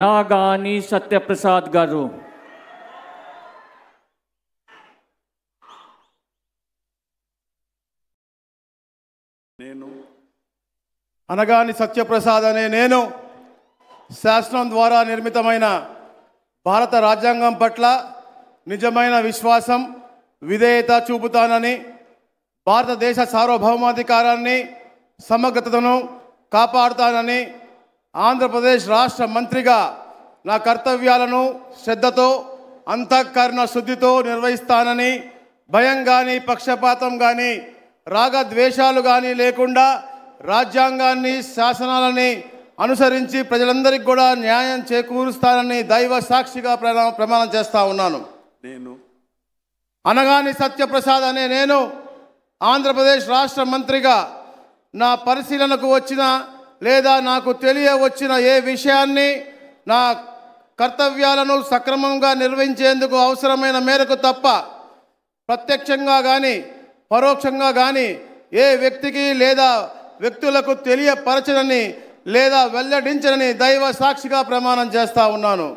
నాగాని సత్యప్రసాద్ గారు. అనగాని సత్యప్రసాద్ అనే నేను శాసనం ద్వారా నిర్మితమైన భారత రాజ్యాంగం పట్ల నిజమైన విశ్వాసం విధేయత చూపుతానని, భారతదేశ సార్వభౌమాధికారాన్ని సమగ్రతను కాపాడుతానని, ఆంధ్రప్రదేశ్ రాష్ట్ర మంత్రిగా నా కర్తవ్యాలను శ్రద్ధతో అంతఃకరణ శుద్ధితో నిర్వహిస్తానని, భయం కానీ పక్షపాతం కానీ రాగద్వేషాలు కానీ లేకుండా రాజ్యాంగాన్ని శాసనాలని అనుసరించి ప్రజలందరికీ కూడా న్యాయం చేకూరుస్తానని దైవ సాక్షిగా ప్రమాణం చేస్తా ఉన్నాను. అనగాని సత్యప్రసాద్ అనే నేను ఆంధ్రప్రదేశ్ రాష్ట్ర మంత్రిగా నా పరిశీలనకు వచ్చిన లేదా నాకు తెలియవచ్చిన ఏ విషయాన్ని నా కర్తవ్యాలను సక్రమంగా నిర్వహించేందుకు అవసరమైన మేరకు తప్ప ప్రత్యక్షంగా కానీ పరోక్షంగా కానీ ఏ వ్యక్తికి లేదా వ్యక్తులకు తెలియపరచనని లేదా వెల్లడించనని దైవ సాక్షిగా ప్రమాణం చేస్తా ఉన్నాను.